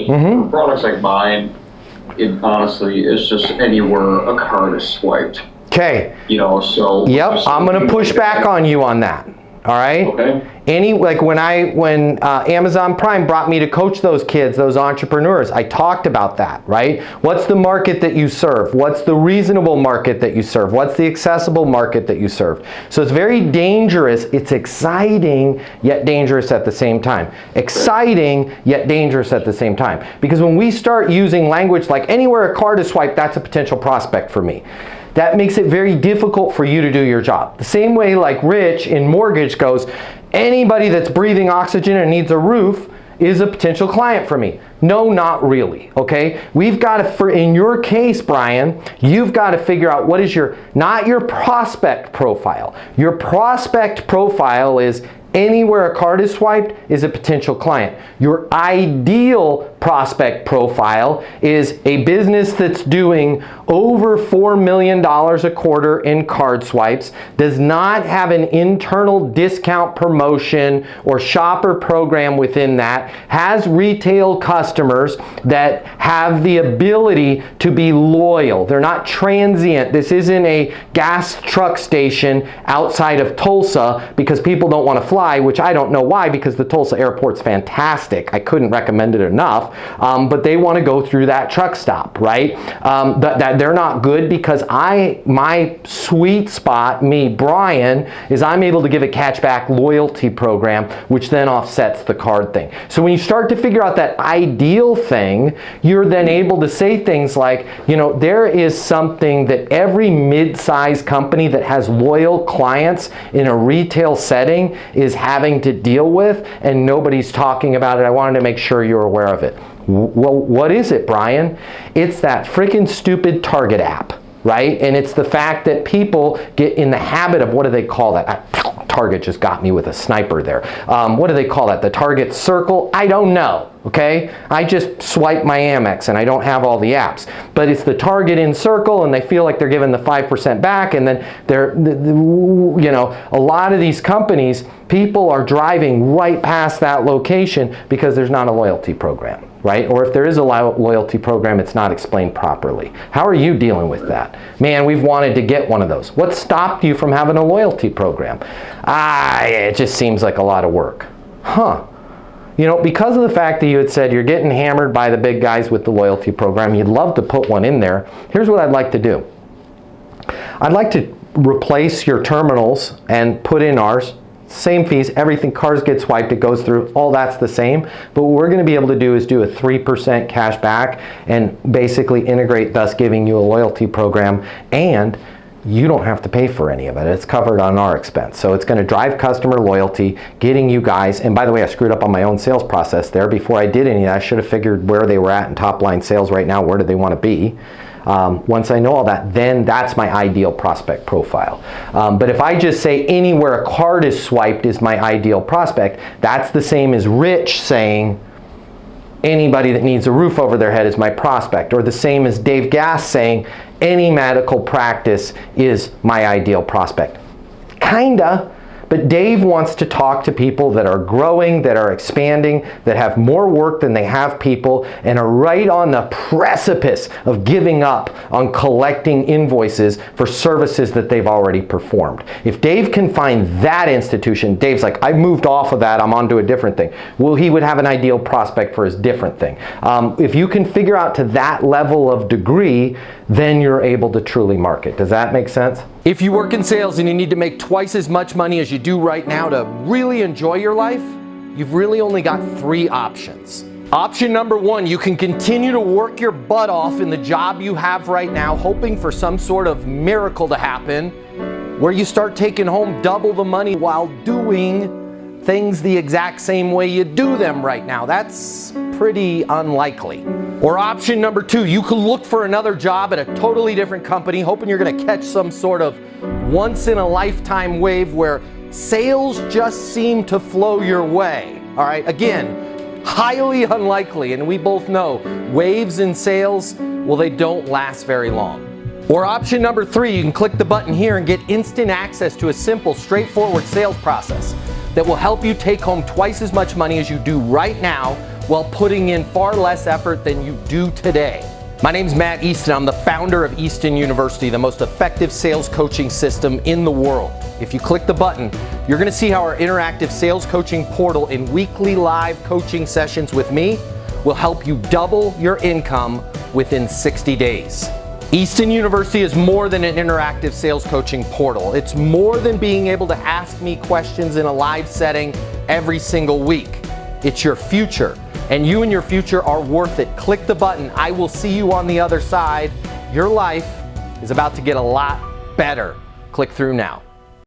For products like mine, it honestly is just anywhere a card is swiped. Okay. So. Yep, I'm going to push back on you on that. All right. Okay. When Amazon Prime brought me to coach those kids, those entrepreneurs, I talked about that, right? What's the market that you serve? What's the reasonable market that you serve? What's the accessible market that you serve? So it's very dangerous. It's exciting, yet dangerous at the same time. Exciting, yet dangerous at the same time. Because when we start using language like anywhere a card is swiped, that's a potential prospect for me. That makes it very difficult for you to do your job. The same way like Rich in mortgage goes, anybody that's breathing oxygen and needs a roof is a potential client for me. No, not really, okay? We've got to, in your case, Brian, you've got to figure out what is not your prospect profile. Your prospect profile is anywhere a card is swiped is a potential client. Your ideal prospect profile is a business that's doing over $4 million a quarter in card swipes, does not have an internal discount promotion or shopper program within that, has retail customers that have the ability to be loyal. They're not transient. This isn't a gas truck station outside of Tulsa because people don't want to fly, which I don't know why, because the Tulsa airport's fantastic. I couldn't recommend it enough. But they want to go through that truck stop, right? That they're not good because my sweet spot, me, Brian, is I'm able to give a cashback loyalty program, which then offsets the card thing. So when you start to figure out that ideal thing, you're then able to say things like, there is something that every mid-sized company that has loyal clients in a retail setting is having to deal with, and nobody's talking about it. I wanted to make sure you're aware of it. Well, what is it, Brian? It's that freaking stupid Target app, right? And it's the fact that people get in the habit of, what do they call that? Target just got me with a sniper there. What do they call that? The Target Circle? I don't know, okay? I just swipe my Amex and I don't have all the apps. But it's the Target in Circle, and they feel like they're giving the 5% back, and then a lot of these companies, people are driving right past that location because there's not a loyalty program, right? Or if there is a loyalty program, it's not explained properly. How are you dealing with that? Man, we've wanted to get one of those. What stopped you from having a loyalty program? It just seems like a lot of work. Because of the fact that you had said you're getting hammered by the big guys with the loyalty program, you'd love to put one in there. Here's what I'd like to do. I'd like to replace your terminals and put in ours. Same fees, everything, cars get swiped, it goes through, all that's the same. But what we're going to be able to do is do a 3% cash back and basically integrate, thus giving you a loyalty program, and you don't have to pay for any of it. It's covered on our expense. So it's going to drive customer loyalty, getting you guys, and by the way, I screwed up on my own sales process there. Before I did any of that, I should have figured where they were at in top line sales right now, where do they want to be. Once I know all that, then that's my ideal prospect profile. But if I just say anywhere a card is swiped is my ideal prospect, that's the same as Rich saying anybody that needs a roof over their head is my prospect, or the same as Dave Gass saying any medical practice is my ideal prospect. Kinda. But Dave wants to talk to people that are growing, that are expanding, that have more work than they have people, and are right on the precipice of giving up on collecting invoices for services that they've already performed. If Dave can find that institution, Dave's like, I've moved off of that, I'm on to a different thing. Well, he would have an ideal prospect for his different thing. If you can figure out to that level of degree, then you're able to truly market. Does that make sense? If you work in sales and you need to make twice as much money as you do right now to really enjoy your life, you've really only got 3 options. Option number 1, you can continue to work your butt off in the job you have right now, hoping for some sort of miracle to happen, where you start taking home double the money while doing things the exact same way you do them right now. That's pretty unlikely. Or option number 2, you can look for another job at a totally different company, hoping you're going to catch some sort of once-in-a-lifetime wave where sales just seem to flow your way. All right, again, highly unlikely, and we both know waves in sales, well, they don't last very long. Or option number 3, you can click the button here and get instant access to a simple, straightforward sales process that will help you take home twice as much money as you do right now while putting in far less effort than you do today. My name's Matt Easton. I'm the founder of Easton University, the most effective sales coaching system in the world. If you click the button, you're going to see how our interactive sales coaching portal and weekly live coaching sessions with me will help you double your income within 60 days. Easton University is more than an interactive sales coaching portal. It's more than being able to ask me questions in a live setting every single week. It's your future, and you and your future are worth it. Click the button. I will see you on the other side. Your life is about to get a lot better. Click through now.